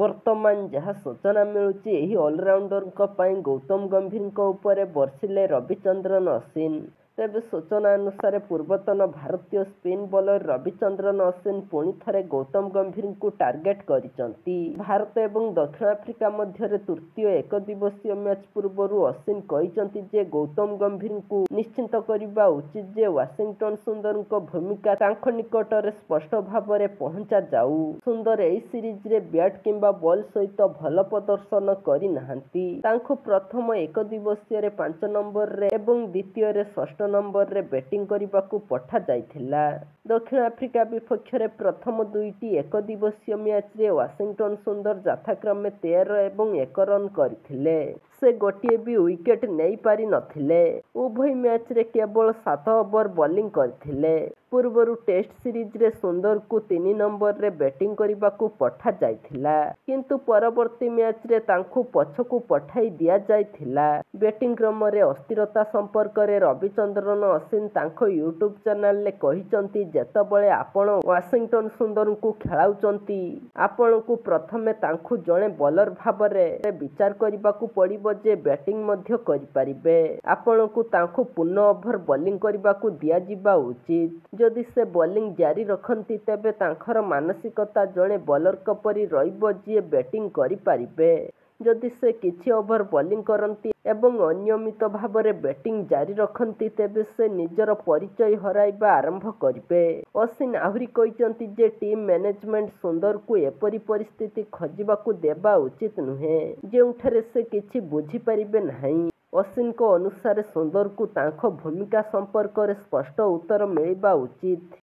ବର୍ତ୍ତମାନ ଯାହା ସୂଚନା ମିଳୁଛି, ଏହି ଅଲରାଉଣ୍ଡରଙ୍କ ପାଇଁ ଗୌତମ ଗମ୍ଭୀରଙ୍କ ଉପରେ ବର୍ଷିଲେ ରବିଚନ୍ଦ୍ରନ ଅଶ୍ୱିନ୍। ତେବେ ସୂଚନା ଅନୁସାରେ ପୂର୍ବତନ ଭାରତୀୟ ସ୍ପିନ୍ ବୋଲର ରବିଚନ୍ଦ୍ରନ ଅଶ୍ୱିନ୍ ପୁଣି ଥରେ ଗୌତମ ଗମ୍ଭୀରଙ୍କୁ ଟାର୍ଗେଟ୍ କରିଛନ୍ତି। ଭାରତ ଏବଂ ଦକ୍ଷିଣ ଆଫ୍ରିକା ମଧ୍ୟରେ ତୃତୀୟ ଏକଦିବସୀୟ ମ୍ୟାଚ୍ ପୂର୍ବରୁ ଅଶ୍ୱିନ୍ କହିଛନ୍ତି ଯେ ଗୌତମ ଗମ୍ଭୀରଙ୍କୁ ନିଶ୍ଚିତ କରିବା ଉଚିତ ଯେ ୱାଶିଂଟନ୍ ସୁନ୍ଦରଙ୍କ ଭୂମିକା ତାଙ୍କ ନିକଟରେ ସ୍ପଷ୍ଟ ଭାବରେ ପହଞ୍ଚାଯାଉ। ସୁନ୍ଦର ଏହି ସିରିଜରେ ବ୍ୟାଟ୍ କିମ୍ବା ବଲ୍ ସହିତ ଭଲ ପ୍ରଦର୍ଶନ କରିନାହାନ୍ତି। ତାଙ୍କୁ ପ୍ରଥମ ଏକଦିବସୀୟରେ 5 ନମ୍ବରରେ ଏବଂ ଦ୍ୱିତୀୟରେ 6 ନମ୍ବରରେ ବ୍ୟାଟିଂ କରିବାକୁ ପଠାଯାଇଥିଲା। ଦକ୍ଷିଣ ଆଫ୍ରିକା ବିପକ୍ଷରେ ପ୍ରଥମ ଦୁଇଟି ଏକଦିବସୀୟ ମ୍ୟାଚ୍ରେ ୱାଶିଂଟନ୍ ସୁନ୍ଦର ଯଥାକ୍ରମେ 13 ଏବଂ 1 ରନ୍ କରିଥିଲେ। ସେ ଗୋଟିଏ ବି ୱିକେଟ୍ ନେଇପାରିନଥିଲେ। ଉଭୟ ମ୍ୟାଚ୍ରେ କେବଳ 7 ଓଭର ବୋଲିଂ କରିଥିଲେ। ପୂର୍ବରୁ ଟେଷ୍ଟ ସିରିଜରେ ସୁନ୍ଦରଙ୍କୁ 3 ନମ୍ବରରେ ବ୍ୟାଟିଂ କରିବାକୁ ପଠାଯାଇଥିଲା, କିନ୍ତୁ ପରବର୍ତ୍ତୀ ମ୍ୟାଚ୍ରେ ତାଙ୍କୁ ପଛକୁ ପଠାଇ ଦିଆଯାଇଥିଲା। ବ୍ୟାଟିଂ କ୍ରମରେ ଅସ୍ଥିରତା ସମ୍ପର୍କରେ ରବିଚନ୍ଦ୍ରନ ଅଶ୍ୱିନ୍ ତାଙ୍କ ୟୁଟ୍ୟୁବ୍ ଚ୍ୟାନେଲରେ କହିଛନ୍ତି, ଯେତେବେଳେ ଆପଣ ୱାଶିଂଟନ୍ ସୁନ୍ଦରଙ୍କୁ ଖେଳାଉଛନ୍ତି, ଆପଣଙ୍କୁ ପ୍ରଥମେ ତାଙ୍କୁ ଜଣେ ବୋଲର ଭାବରେ ବିଚାର କରିବାକୁ ପଡ଼ିବ ଯେ ବ୍ୟାଟିଂ ମଧ୍ୟ କରିପାରିବେ। ଆପଣଙ୍କୁ ତାଙ୍କୁ ପୂର୍ଣ୍ଣ ଓଭର ବୋଲିଂ କରିବାକୁ ଦିଆଯିବା ଉଚିତ। ଯଦି ସେ ବୋଲିଂ ଜାରି ରଖନ୍ତି, ତେବେ ତାଙ୍କର ମାନସିକତା ଜଣେ ବୋଲରଙ୍କ ପରି ରହିବ ଯିଏ ବ୍ୟାଟିଂ କରିପାରିବେ। ଯଦି ସେ କିଛି ଓଭର ବୋଲିଂ କରନ୍ତି ଏବଂ ଅନିୟମିତ ଭାବରେ ବ୍ୟାଟିଂ ଜାରି ରଖନ୍ତି, ତେବେ ସେ ନିଜର ପରିଚୟ ହରାଇବା ଆରମ୍ଭ କରିବେ। ଅଶ୍ୱିନ୍ ଆହୁରି କହିଛନ୍ତି ଯେ ଟିମ୍ ମ୍ୟାନେଜମେଣ୍ଟ ସୁନ୍ଦରଙ୍କୁ ଏପରି ପରିସ୍ଥିତି ଖୋଜିବାକୁ ଦେବା ଉଚିତ ନୁହେଁ, ଯେଉଁଠାରେ ସେ କିଛି ବୁଝିପାରିବେ ନାହିଁ। ଅଶ୍ୱିନ୍ଙ୍କ ଅନୁସାରେ ସୁନ୍ଦରଙ୍କୁ ତାଙ୍କ ଭୂମିକା ସମ୍ପର୍କରେ ସ୍ପଷ୍ଟ ଉତ୍ତର ମିଳିବା ଉଚିତ।